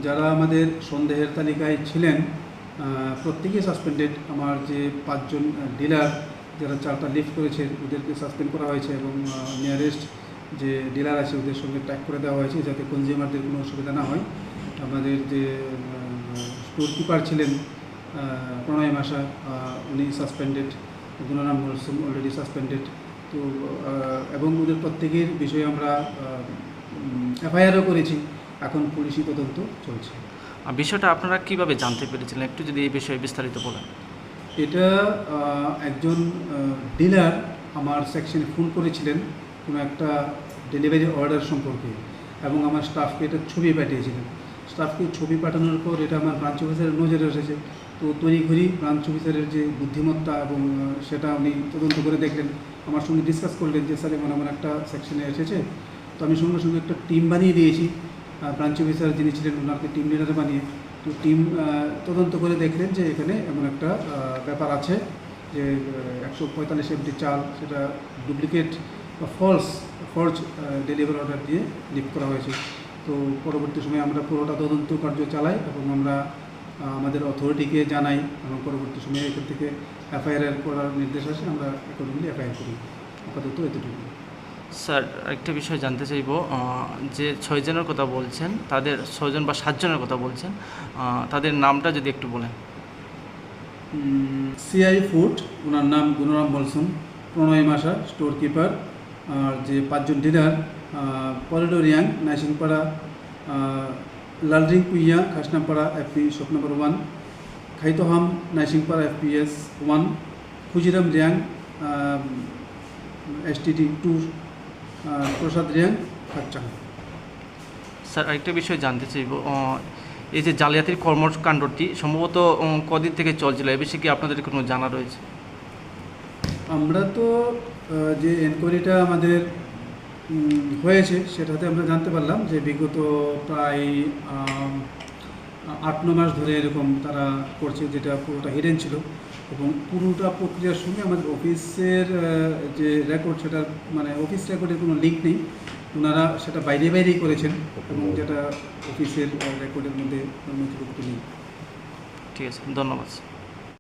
যারা আমাদের সন্দেহের তালিকায় ছিলেন প্রত্যেকেই সাসপেন্ডেড। আমার যে 5 জন ডিলার যারা 4টা লিফট করেছে ওদেরকে সাসপেন্ড করা হয়েছে এবং নিয়ারেস্ট যে ডিলার আছে ওদের সঙ্গে ট্র্যাক করে দেওয়া হয়েছে যাতে কনজিউমারদের কোনো অসুবিধা না হয়। আমাদের যে স্টোর কিপার ছিলেন প্রণয় মাসা, উনি সাসপেন্ডেড। গুণরাম মরসুম অলরেডি সাসপেন্ডেড। তো এবং ওদের প্রত্যেকের বিষয়ে আমরা এফআইআরও করেছি। এখন পুলিশি তদন্ত চলছে। বিষয়টা আপনারা কিভাবে জানতে পেরেছিলেন, একটু যদি এই বিষয়ে বিস্তারিত বলেন। এটা একজন ডিলার আমার সেকশনে ফোন করেছিলেন কোনো একটা ডেলিভারি অর্ডার সম্পর্কে এবং আমার স্টাফকে এটা ছবি পাঠিয়েছিলেন। স্টাফকে ছবি পাঠানোর পর এটা আমার ব্রাঞ্চ অফিসারের নজরে এসেছে। তো তড়িঘড়ি ব্রাঞ্চ অফিসারের যে বুদ্ধিমত্তা এবং সেটা উনি তদন্ত করে দেখলেন, আমার সঙ্গে ডিসকাস করলেন যে স্যার এমন একটা সেকশনে এসেছে। তো আমি সঙ্গে সঙ্গে একটা টিম বানিয়ে দিয়েছি। ব্রাঞ্চ অফিসার যিনি ছিলেন ওনাকে টিম লিডারে বানিয়ে, তো টিম তদন্ত করে দেখলেন যে এখানে এমন একটা ব্যাপার আছে যে 145 MT চাল সেটা ডুপ্লিকেট বা ফলস ডেলিভারি অর্ডার দিয়ে লিফট করা হয়েছে। তো পরবর্তী সময়ে আমরা পুরোটা তদন্ত কার্য চালাই এবং আমরা আমাদের অথরিটিকে জানাই এবং পরবর্তী সময়ে এখান থেকে এফআইআর করার নির্দেশ আসে, আমরা অ্যাকর্ডিংলি এফআইআর করি। আপাতত এতটুকু। স্যার, আরেকটা বিষয় জানতে চাইব, যে 6 জনের কথা বলছেন, তাদের 6 জন বা 7 জনের কথা বলছেন, তাদের নামটা যদি একটু বলেন। সিআই ফুড, ওনার নাম গুণরাম মরসুম, প্রণয় মাসা স্টোর কিপার, আর যে 5 জন dealer Polido Reang Naisingpara, Lalring Kuiya Khasnapara FP shop number 1, Khaitoham Naisingpara FPS 1, Khujiram Reang STD 2, Prasad Reang Khachang. Sir, আরেকটা বিষয় জানতে চাইব, এই যে জালিয়াতির কর্মকাণ্ডটি সম্ভবত কদিন থেকে চলছিল, এ বিষয়ে কি আপনাদের কোনো জানা রয়েছে? আমরা তো যে এনকোয়ারিটা আমাদের হয়েছে সেটাতে আমরা জানতে পারলাম যে বিগত প্রায় 8-9 মাস ধরে এরকম তারা করছে, যেটা পুরোটা হিডেন ছিল এবং পুরোটা প্রক্রিয়ার সঙ্গে আমাদের অফিসের যে রেকর্ড সেটা মানে অফিস রেকর্ডের কোনো লিঙ্ক নেই। ওনারা সেটা বাইরেই করেছেন এবং যেটা অফিসের রেকর্ডের মধ্যে নথিভুক্ত নেই। ঠিক আছে, ধন্যবাদ।